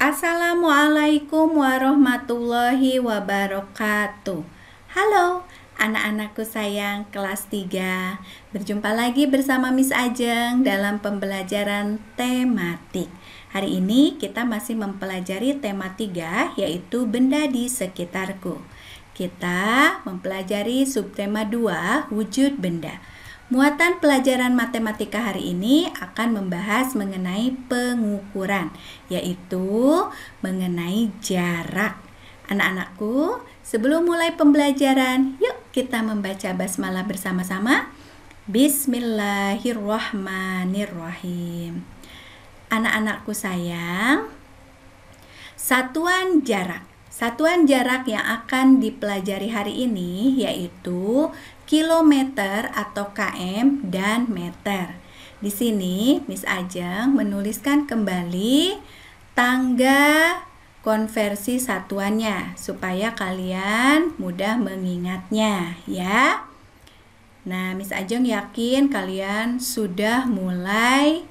Assalamualaikum warahmatullahi wabarakatuh. Halo anak-anakku sayang kelas 3. Berjumpa lagi bersama Miss Ajeng dalam pembelajaran tematik. Hari ini kita masih mempelajari tema 3, yaitu benda di sekitarku. Kita mempelajari subtema 2, wujud benda. Muatan pelajaran matematika hari ini akan membahas mengenai pengukuran, yaitu mengenai jarak. Anak-anakku, sebelum mulai pembelajaran, yuk kita membaca basmalah bersama-sama. Bismillahirrahmanirrahim. Anak-anakku sayang, satuan jarak. Satuan jarak yang akan dipelajari hari ini yaitu kilometer atau km dan meter. Di sini Miss Ajeng menuliskan kembali tangga konversi satuannya supaya kalian mudah mengingatnya ya. Nah, Miss Ajeng yakin kalian sudah mulai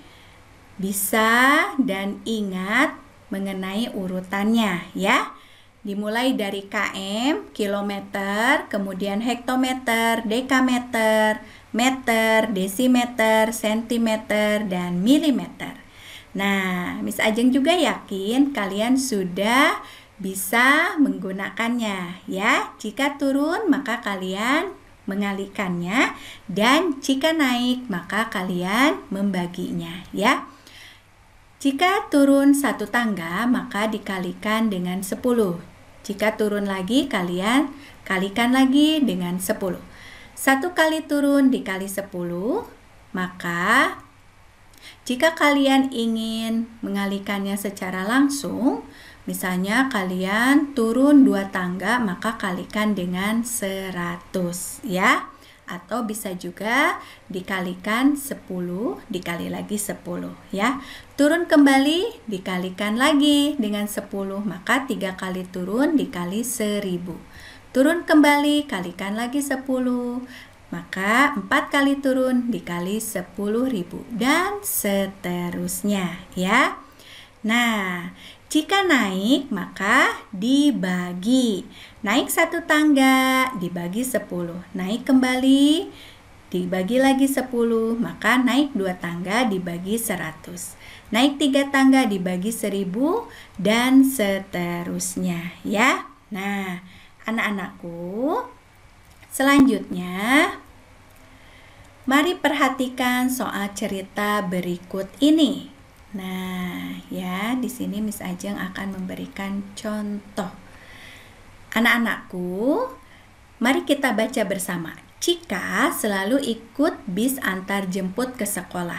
bisa dan ingat mengenai urutannya ya. Dimulai dari km, kilometer, kemudian hektometer, dekameter, meter, desimeter, sentimeter, dan milimeter. Nah, Miss Ajeng juga yakin kalian sudah bisa menggunakannya ya. Jika turun maka kalian mengalihkannya, dan jika naik maka kalian membaginya ya. Jika turun satu tangga maka dikalikan dengan 10. Jika turun lagi kalian kalikan lagi dengan 10. 1 kali turun dikali 10, maka jika kalian ingin mengalihkannya secara langsung, misalnya kalian turun 2 tangga maka kalikan dengan 100 ya. Atau bisa juga dikalikan 10 dikali lagi 10 ya. Turun kembali dikalikan lagi dengan 10, maka 3 kali turun dikali 1000. Turun kembali kalikan lagi 10, maka 4 kali turun dikali 10.000 dan seterusnya ya. Nah, jika naik maka dibagi. Naik 1 tangga dibagi 10. Naik kembali dibagi lagi 10. Maka naik 2 tangga dibagi 100. Naik 3 tangga dibagi 1000 dan seterusnya ya. Nah, anak-anakku, selanjutnya mari perhatikan soal cerita berikut ini. Nah, ya, di sini Miss Ajeng akan memberikan contoh. Anak-anakku, mari kita baca bersama. Cika selalu ikut bis antar jemput ke sekolah.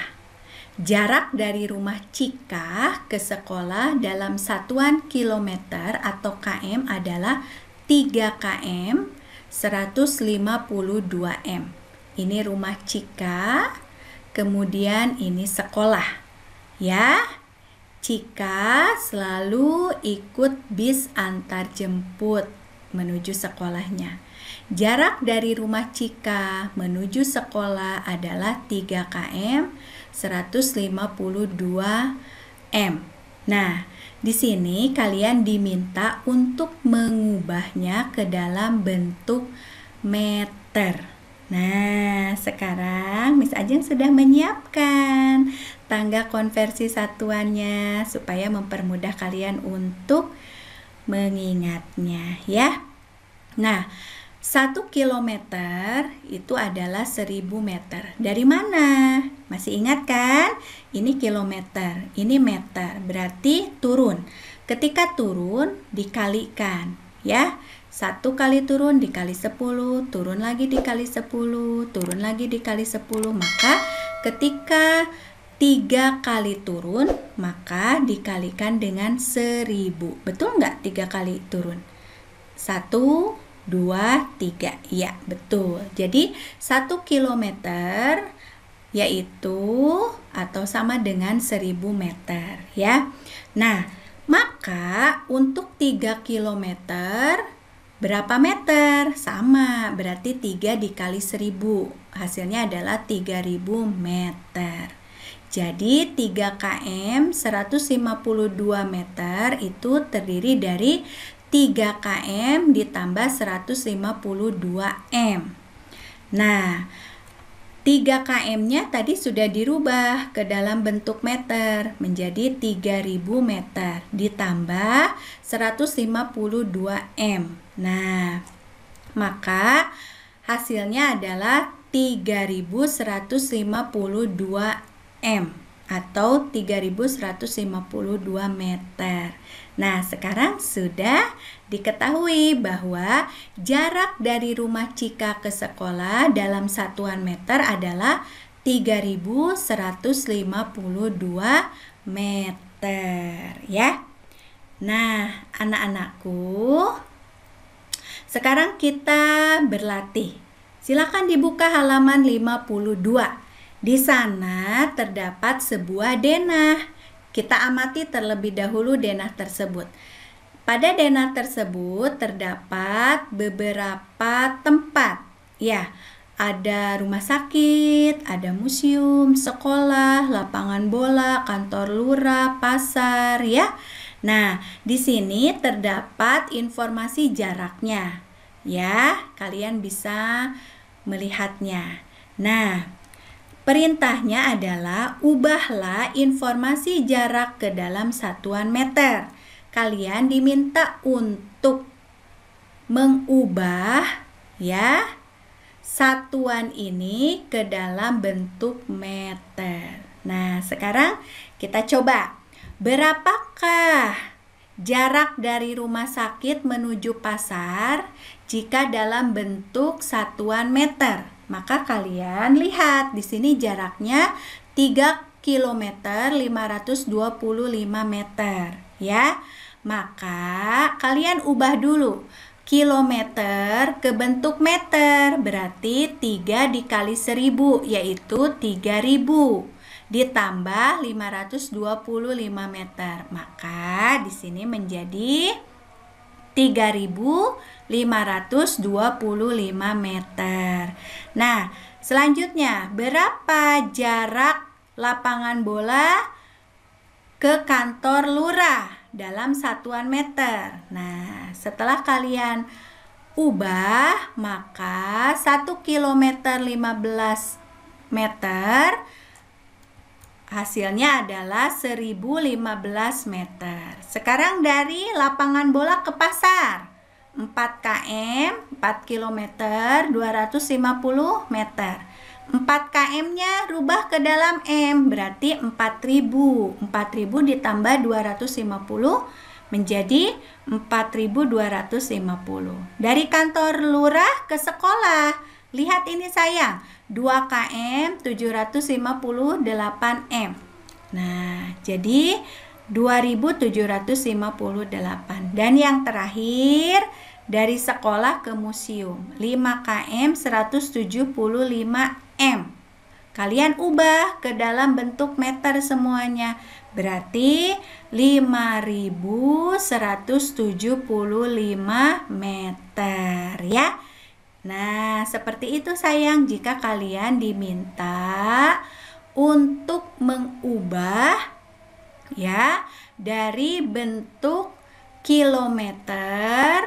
Jarak dari rumah Cika ke sekolah dalam satuan kilometer atau km adalah 3 km 152 m. Ini rumah Cika, kemudian ini sekolah. Ya, Cika selalu ikut bis antar jemput menuju sekolahnya. Jarak dari rumah Cika menuju sekolah adalah 3 km 152 m. Nah, di sini kalian diminta untuk mengubahnya ke dalam bentuk meter. Nah, sekarang Miss Ajeng sudah menyiapkan tangga konversi satuannya supaya mempermudah kalian untuk mengingatnya ya. Nah, 1 kilometer itu adalah 1000 meter. Dari mana? Masih ingat kan? Ini kilometer, ini meter. Berarti turun. Ketika turun dikalikan ya. 1 kali turun dikali 10, turun lagi dikali 10, turun lagi dikali 10. Maka ketika 3 kali turun, maka dikalikan dengan 1000. Betul nggak 3 kali turun? 1, 2, 3. Ya, betul. Jadi 1 kilometer yaitu atau sama dengan 1000 meter ya. Nah, maka untuk 3 kilometer berapa meter? Sama, berarti 3 dikali 1000. Hasilnya adalah 3000 meter. Jadi 3 km 152 meter itu terdiri dari 3 km ditambah 152 m. Nah, 3 km-nya tadi sudah dirubah ke dalam bentuk meter menjadi 3000 meter ditambah 152 m. Nah, maka hasilnya adalah 3152 m atau 3152 meter. Nah, sekarang sudah diketahui bahwa jarak dari rumah Cika ke sekolah dalam satuan meter adalah 3152 meter ya. Nah, anak-anakku, sekarang kita berlatih. Silakan dibuka halaman 52. Di sana terdapat sebuah denah. Kita amati terlebih dahulu denah tersebut. Pada denah tersebut terdapat beberapa tempat. Ya, ada rumah sakit, ada museum, sekolah, lapangan bola, kantor lurah, pasar, ya. Nah, di sini terdapat informasi jaraknya. Ya, kalian bisa melihatnya. Nah, perintahnya adalah ubahlah informasi jarak ke dalam satuan meter. Kalian diminta untuk mengubah ya satuan ini ke dalam bentuk meter. Nah, sekarang kita coba. Berapakah jarak dari rumah sakit menuju pasar jika dalam bentuk satuan meter? Maka kalian lihat di sini jaraknya 3 km 525 meter ya. Maka kalian ubah dulu kilometer ke bentuk meter, berarti 3 dikali 1000 yaitu 3000 ditambah 525 meter. Maka di sini menjadi 3525 meter. Nah, selanjutnya berapa jarak lapangan bola ke kantor lurah dalam satuan meter? Nah, setelah kalian ubah, maka 1 km 15 meter hasilnya adalah 1015 meter. Sekarang dari lapangan bola ke pasar 4 km 4 km 250 meter. 4 km-nya rubah ke dalam M, berarti 4000. 4000 ditambah 250 menjadi 4250. Dari kantor lurah ke sekolah, lihat ini sayang, 2 km 758 m. Nah, jadi 2758. Dan yang terakhir dari sekolah ke museum 5 km 175 m. Kalian ubah ke dalam bentuk meter semuanya, berarti 5175 meter ya. Nah, seperti itu sayang, jika kalian diminta untuk mengubah ya dari bentuk kilometer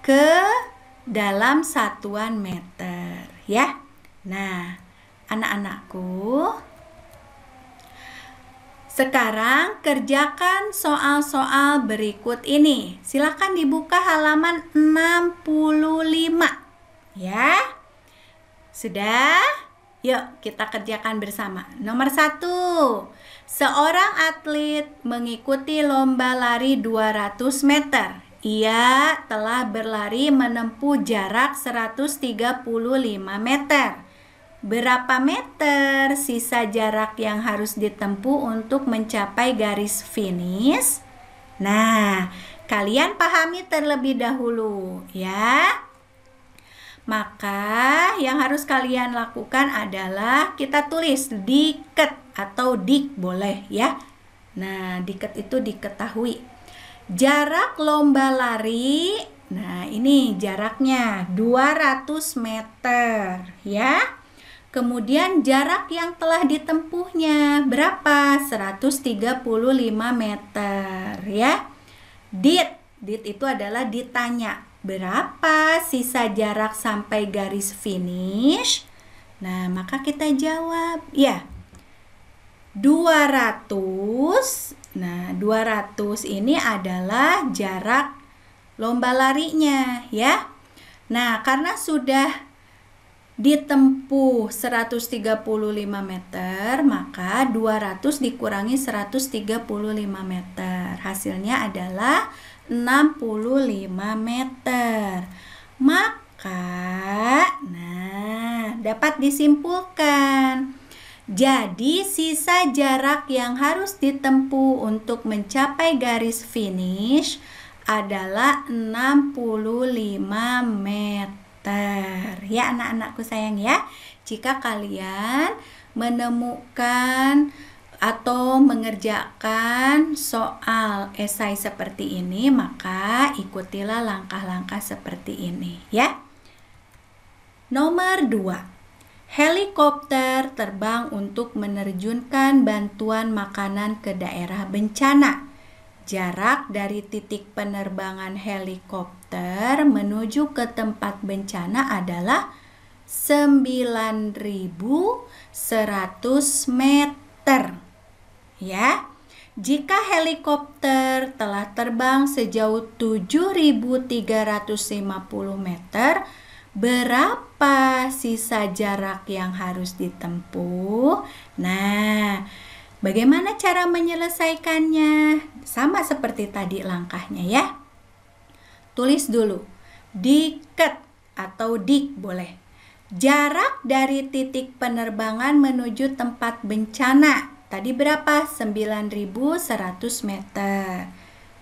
ke dalam satuan meter ya. Nah, anak-anakku, sekarang kerjakan soal-soal berikut ini. Silakan dibuka halaman 65 ya. Sudah? Yuk kita kerjakan bersama. Nomor 1, seorang atlet mengikuti lomba lari 200 meter. Ia telah berlari menempuh jarak 135 meter. Berapa meter sisa jarak yang harus ditempuh untuk mencapai garis finish? Nah, kalian pahami terlebih dahulu ya. Maka yang harus kalian lakukan adalah kita tulis diket atau dik boleh ya. Nah, diket itu diketahui. Jarak lomba lari, nah ini jaraknya 200 meter ya. Kemudian jarak yang telah ditempuhnya berapa? 135 meter ya. Did itu adalah ditanya. Berapa sisa jarak sampai garis finish? Nah, maka kita jawab ya 200. Nah, 200 ini adalah jarak lomba larinya ya. Nah, karena sudah ditempuh 135 meter, maka 200 dikurangi 135 meter. Hasilnya adalah 65 meter. Maka, dapat disimpulkan. Jadi, sisa jarak yang harus ditempuh untuk mencapai garis finish adalah 65 meter. Ya anak-anakku sayang ya. Jika kalian menemukan atau mengerjakan soal esai seperti ini, maka ikutilah langkah-langkah seperti ini ya. Nomor 2. Helikopter terbang untuk menerjunkan bantuan makanan ke daerah bencana. Jarak dari titik penerbangan helikopter menuju ke tempat bencana adalah 9.100 meter. Ya. Jika helikopter telah terbang sejauh 7.350 meter, berapa sisa jarak yang harus ditempuh? Nah, bagaimana cara menyelesaikannya? Sama seperti tadi langkahnya ya. Tulis dulu. Diket atau dik boleh. Jarak dari titik penerbangan menuju tempat bencana. Tadi berapa? 9.100 meter.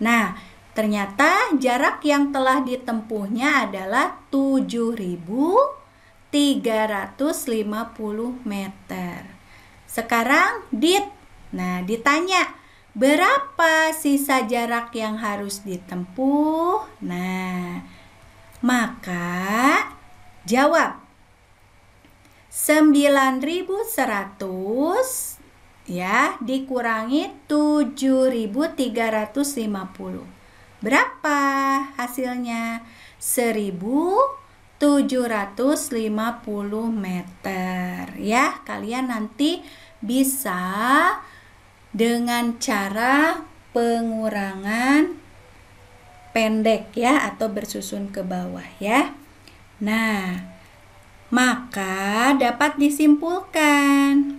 Nah, ternyata jarak yang telah ditempuhnya adalah 7.350 meter. Sekarang ditanya berapa sisa jarak yang harus ditempuh? Nah, maka jawab 9.100 ya dikurangi 7.350. Berapa hasilnya? 1.750 meter ya. Kalian nanti bisa dengan cara pengurangan pendek ya atau bersusun ke bawah ya. Nah, maka dapat disimpulkan.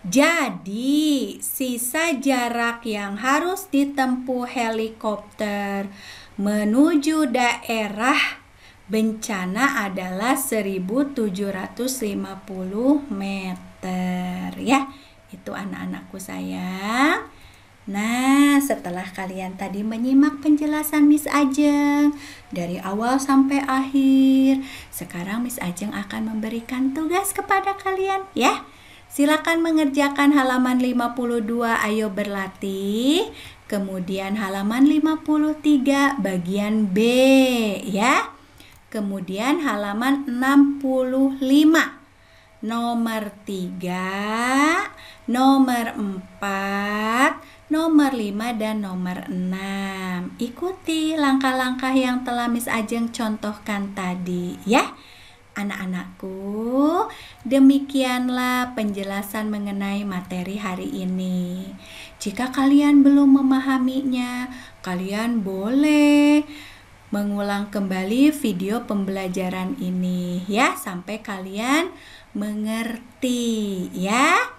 Jadi, sisa jarak yang harus ditempuh helikopter menuju daerah bencana adalah 1.750 meter ya. Itu anak-anakku sayang. Nah, setelah kalian tadi menyimak penjelasan Miss Ajeng dari awal sampai akhir, sekarang Miss Ajeng akan memberikan tugas kepada kalian ya. Silakan mengerjakan halaman 52, ayo berlatih. Kemudian halaman 53 bagian B ya. Kemudian halaman 65. Nomor 3, nomor 4, nomor 5, dan nomor 6. Ikuti langkah-langkah yang telah Miss Ajeng contohkan tadi ya. Anak-anakku, demikianlah penjelasan mengenai materi hari ini. Jika kalian belum memahaminya, kalian boleh mengulang kembali video pembelajaran ini ya sampai kalian mengerti ya.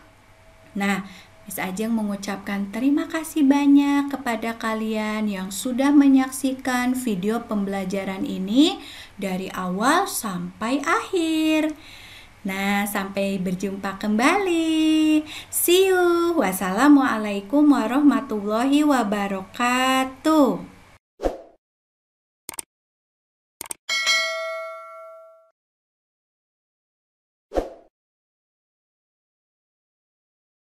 Nah, Miss Ajeng mengucapkan terima kasih banyak kepada kalian yang sudah menyaksikan video pembelajaran ini dari awal sampai akhir. Nah, sampai berjumpa kembali. See you. Wassalamualaikum warahmatullahi wabarakatuh.